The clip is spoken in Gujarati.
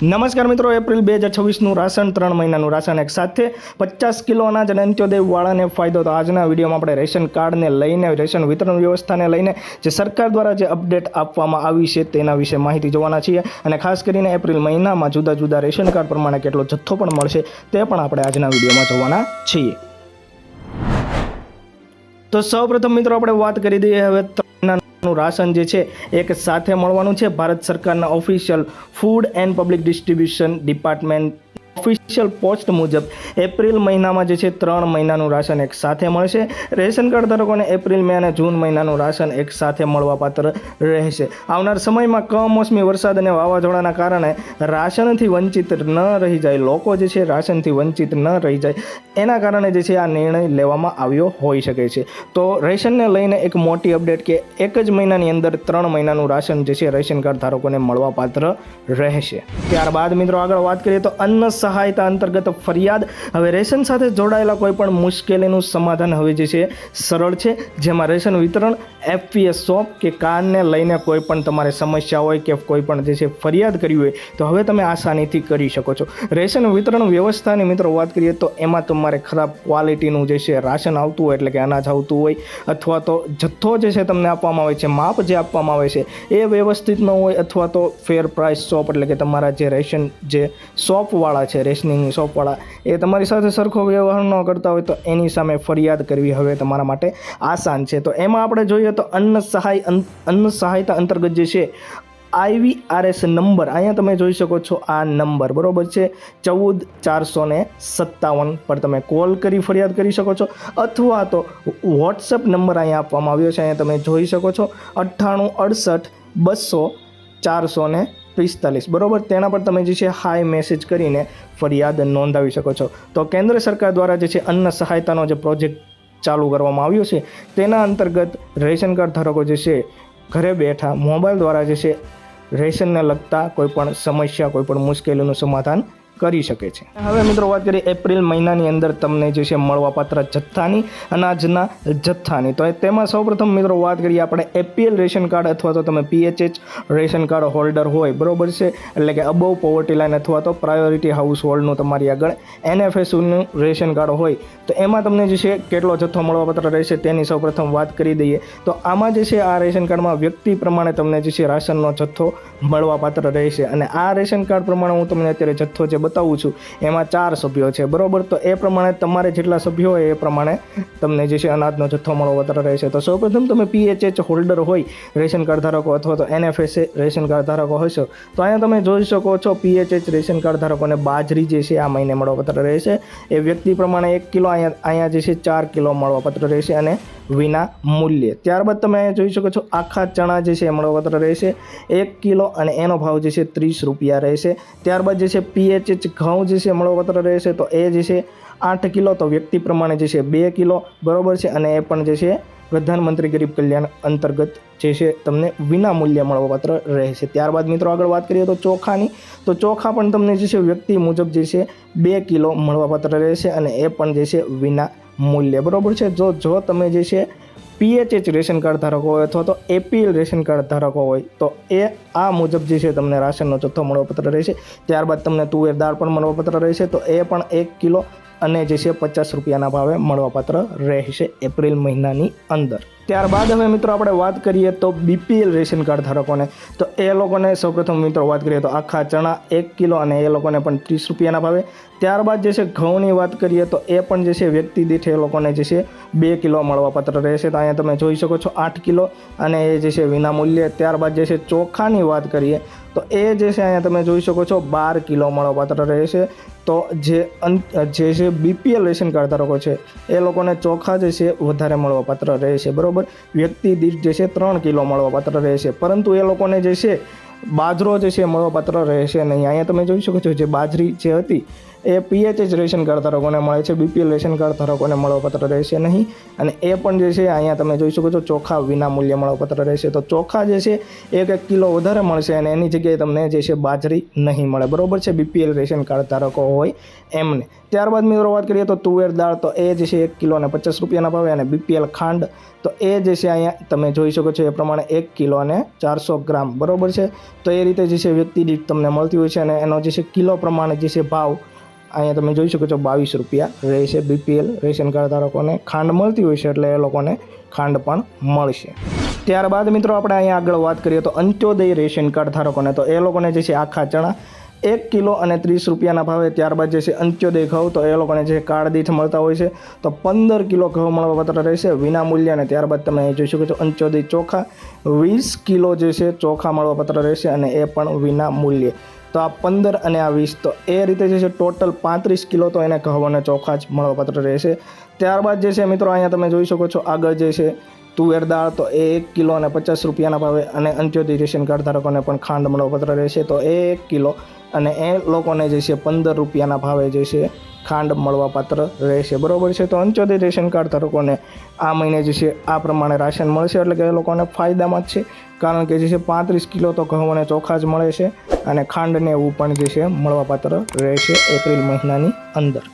નમસ્કાર મિત્રો, એપ્રિલ 2026નું રાશન 3 મહિનાનું રાશન એક સાથે 50 કિલો અનાજ અને અંત્યોદયવાળાને ફાયદો. તો આજના વિડીયોમાં આપણે રેશન કાર્ડને લઈને, રેશન વિતરણ વ્યવસ્થાને લઈને જે સરકાર દ્વારા જે અપડેટ આપવામાં આવી છે તેના વિશે માહિતી જોવાના છીએ. અને ખાસ કરીને એપ્રિલ મહિનામાં જુદા જુદા રેશન કાર્ડ પ્રમાણે કેટલો જથ્થો પણ મળશે તે પણ આપણે આજના વિડીયોમાં જોવાના છીએ. તો સૌપ્રથમ મિત્રો આપણે વાત કરી દઈએ હવે રાશન જે છે એક સાથે મળવાનું છે. ભારત સરકારના official food and public distribution department official post મુજબ એપ્રિલ મહિનામાં જે છે 3 મહિનાનું રાશન એક સાથે મળશે. રેશન કાર્ડ ધારકોને એપ્રિલ, મે અને જૂન મહિનાનું રાશન એક સાથે મળવાપાત્ર રહેશે. આવનાર સમયમાં કમોસમી વરસાદ અને વાવાઝોડાના કારણે રાશનથી વંચિત ન રહી જાય, લોકો જે છે રાશનથી વંચિત ન રહી જાય, એના કારણે જે છે આ નિર્ણય લેવામાં આવ્યો હોઈ શકે છે. તો રેશનને લઈને એક મોટી અપડેટ કે એક જ મહિનાની અંદર 3 મહિનાનું રાશન જે છે રેશન કાર્ડ ધારકોને મળવાપાત્ર રહેશે. ત્યારબાદ મિત્રો આગળ વાત કરીએ તો અન્ન સહાયતા અંતર્ગત ફરિયાદ. હવે રેશન સાથે જોડાયેલા કોઈ પણ મુશ્કેલીનું સમાધાન હવે જે છે સરળ છે. જેમાં રેશન વિતરણ, એફપીએસ શોપ કે કાર્ડને લઈને કોઈ પણ તમારે સમસ્યા હોય કે કોઈ પણ જે છે ફરિયાદ કરવી હોય તો હવે તમે આસાનીથી કરી શકો છો. રેશન વિતરણ વ્યવસ્થાની મિત્રો વાત કરીએ તો એમાં તમારે ખરાબ ક્વોલિટીનું જે છે રાશન આવતું હોય, એટલે કે અનાજ આવતું હોય, અથવા તો જથ્થો જે છે તમને આપવામાં આવે છે, માપ જે આપવામાં આવે છે એ વ્યવસ્થિત ન હોય, અથવા તો ફેર પ્રાઇસ શોપ એટલે કે તમારા જે રેશન જે શોપવાળા છે, રેશનિંગની શોપવાળા, એ તમારી સાથે સરખો વ્યવહાર ન કરતા હોય તો એની સામે ફરિયાદ કરવી હવે તમારા માટે આસાન છે. તો એમાં આપણે જોઈએ તો અન્ન સહાયતા અંતર્ગત જે છે IVRS નંબર અહીંયા તમે જોઈ શકો છો. આ નંબર બરોબર છે 14457 પર તમે કોલ કરી ફરિયાદ કરી શકો છો, અથવા તો વોટ્સએપ નંબર અહીંયા આપવામાં આવ્યો છે, અહીંયા તમે જોઈ શકો છો 9868200445 બરોબર. તેના પર તમે જે છે હાઈ મેસેજ કરીને ફરિયાદ નોંધાવી શકો છો. તો કેન્દ્ર સરકાર દ્વારા જે છે અન્ન સહાયતાનો જે પ્રોજેક્ટ ચાલુ કરવામાં આવ્યો છે તેના અંતર્ગત રેશન કાર્ડ ધારકો જે છે ઘરે બેઠા મોબાઈલ દ્વારા જે છે રેશનને લગતા કોઈ પણ સમસ્યા, કોઈ પણ મુશ્કેલીનું સમાધાન કરી શકે છે. હવે મિત્રો વાત કરીએ એપ્રિલ મહિનાની અંદર તમને જે છે મળવાપાત્ર જથ્થાની, અનાજના જથ્થાની. તો તેમાં સૌપ્રથમ મિત્રો વાત કરીએ આપણે APL રેશન કાર્ડ અથવા તો તમે PHH રેશન કાર્ડ હોલ્ડર હોય બરોબર છે, એટલે કે અબવ પોવર્ટી લાઇન અથવા તો પ્રાયોરિટી હાઉસ હોલ્ડનું તમારી આગળ NFSનું રેશન કાર્ડ હોય તો એમાં તમને જે છે કેટલો જથ્થો મળવાપાત્ર રહેશે તેની સૌપ્રથમ વાત કરી દઈએ. તો આમાં જે છે આ રેશન કાર્ડમાં વ્યક્તિ પ્રમાણે તમને જે છે રાશનનો જથ્થો મળવાપાત્ર રહેશે. અને આ રેશન કાર્ડ પ્રમાણે હું તમને અત્યારે જથ્થો જે બતાવું છું એમાં 4 સભ્યો છે બરોબર. તો એ પ્રમાણે તમારે જેટલા સભ્યો હોય એ પ્રમાણે તમને જે છે અનાજનો જથ્થો મળવાપાત્ર રહેશે. તો સૌપ્રથમ તમે PHH હોલ્ડર હોય રેશન કાર્ડ ધારકો અથવા તો NFSA રેશન કાર્ડ ધારકો હશો તો અહીંયા તમે જોઈ શકો છો PHH રેશન કાર્ડ ધારકોને બાજરી જે છે આ મહિને મળવાપાત્ર રહેશે. એ વ્યક્તિ પ્રમાણે 1 કિલો, અહીંયા જે છે 4 કિલો મળવાપાત્ર રહેશે અને વિના મૂલ્યે. ત્યારબાદ તમે અહીંયા જોઈ શકો છો આખા ચણા જે છે એ મળવાપાત્ર રહેશે 1 કિલો અને એનો ભાવ જે છે 30 રૂપિયા રહેશે. ત્યારબાદ જે છે PHH ઘઉં જે છે મળવાપાત્ર રહેશે તો એ જે છે 8 કિલો, તો વ્યક્તિ પ્રમાણે જે છે 2 કિલો બરોબર છે. અને એ પણ જે છે પ્રધાનમંત્રી ગરીબ કલ્યાણ અંતર્ગત જે છે તમને વિના મૂલ્યે મળવાપાત્ર રહેશે. ત્યારબાદ મિત્રો આગળ વાત કરીએ તો ચોખાની. તો ચોખા પણ તમને જે છે વ્યક્તિ મુજબ જે છે 2 કિલો મળવાપાત્ર રહેશે અને એ પણ જે છે વિના મૂલ્ય બરોબર છે. જો તમે જે છે PHH રેશન કાર્ડ ધારકો હોય અથવા તો APL રેશન કાર્ડ ધારકો હોય તો એ આ મુજબ જે છે તમને રાશનનો જથ્થો મળવાપાત્ર રહેશે. ત્યારબાદ તમને તુવેર દાળ પણ મળવાપાત્ર રહેશે તો એ પણ 1 કિલો અને જે છે 50 રૂપિયાના ભાવે મળવાપાત્ર રહેશે એપ્રિલ મહિનાની અંદર. ત્યારબાદ હવે મિત્રો આપણે વાત કરીએ તો BPL રેશન કાર્ડ ધારકોને. તો એ લોકોને સૌપ્રથમ મિત્રો વાત કરીએ તો આખા ચણા 1 કિલો અને એ લોકોને પણ 30 રૂપિયાના ભાવે. ત્યારબાદ જે છે ઘઉંની વાત કરીએ તો એ પણ જે છે વ્યક્તિ દીઠ એ લોકોને જે છે 2 કિલો મળવાપાત્ર રહેશે. તો અહીંયા તમે જોઈ શકો છો 8 કિલો અને એ જે છે વિના મૂલ્યે. ત્યારબાદ જે છે ચોખાની વાત કરીએ તો એ જે છે અહીંયા તમે જોઈ શકો છો 12 કિલો મળવાપાત્ર રહેશે. તો જે છે BPL રેશન કાર્ડ ધારકો છે એ લોકોને ચોખા જે છે વધારે મળવાપાત્ર રહેશે બરોબર. વ્યક્તિ દીઠ જે છે 3 કિલો મળવાપાત્ર રહેશે, પરંતુ એ લોકોને જે છે બાજરો જે છે મળવાપાત્ર રહેશે નહીં. અહીંયા તમે જોઈ શકો છો જે બાજરી જે હતી એ PHH રેશન કાર્ડ ધારકોને મળે છે, BPL રેશન કાર્ડ ધારકોને મળવાપાત્ર રહેશે નહીં. અને એ પણ જે છે અહીંયા તમે જોઈ શકો છો ચોખા વિના મૂલ્યે મળવાપાત્ર રહેશે. તો ચોખા જે છે 1 કિલો વધારે મળશે અને એની જગ્યાએ તમને જે છે બાજરી નહીં મળે બરોબર છે, BPL રેશન કાર્ડ ધારકો હોય એમને. ત્યારબાદ મિત્રો વાત કરીએ તો તુવેર દાળ, તો એ જે છે 1 કિલો અને 50 રૂપિયાના ભાવે. અને BPL ખાંડ તો એ જે છે અહીંયા તમે જોઈ શકો છો એ પ્રમાણે 1 કિલો અને 400 ગ્રામ બરોબર છે. તો એ રીતે જે છે વ્યક્તિ દીઠ તમને મળતી હોય છે અને એનો જે છે કિલો પ્રમાણે જે છે ભાવ અહીંયા તમે જોઈ શકો છો 22 રૂપિયા રહેશે. BPL રેશન કાર્ડ ધારકોને ખાંડ મળતી હોય છે એટલે એ લોકોને ખાંડ પણ મળશે. ત્યારબાદ મિત્રો આપણે અહીંયા આગળ વાત કરીએ તો અંત્યોદય રેશન કાર્ડ ધારકોને, તો એ લોકોને જે છે આખા ચણા 1 કિલો અને 30 રૂપિયાના ભાવે, ત્યારબાદ જે છે અંત્યોદય ઘઉં, તો એ લોકોને જે કાર્ડ દીઠ મળતા હોય છે તો 15 કિલો ઘઉં મળવાપાત્ર રહેશે વિના મૂલ્યે. અને ત્યારબાદ તમે જોઈ શકો છો અંત્યોદય ચોખા 20 કિલો જે છે ચોખા મળવાપાત્ર રહેશે અને એ પણ વિના મૂલ્યે. તો આ 15 અને આ 20, તો એ રીતે જે છે ટોટલ 35 કિલો તો એને ઘઉં અને ચોખા જ મળવાપાત્ર રહેશે. ત્યારબાદ જે છે મિત્રો અહીંયા તમે જોઈ શકો છો આગળ જે છે તુવેર દાળ, તો એ 1 કિલો અને 50 રૂપિયાના ભાવે અને અંત્યોદય રેશન કાર્ડ ધારકોને પણ ખાંડ મળવાપાત્ર રહેશે. તો એ 1 કિલો અને એ લોકોને જે છે 15 રૂપિયાના ભાવે જે છે ખાંડ મળવાપાત્ર રહેશે. બરાબર છે. તો અંત્યોદય રેશન કાર્ડ ધારકોને આ મહિને જે છે આ પ્રમાણે રાશન મળશે એટલે કે એ લોકોને ફાયદામાં જ છે, કારણ કે જે છે 35 કિલો તો ઘઉં અને ચોખા જ મળે છે અને ખાંડને એવું પણ જે છે મળવાપાત્ર રહેશે એપ્રિલ મહિનાની અંદર.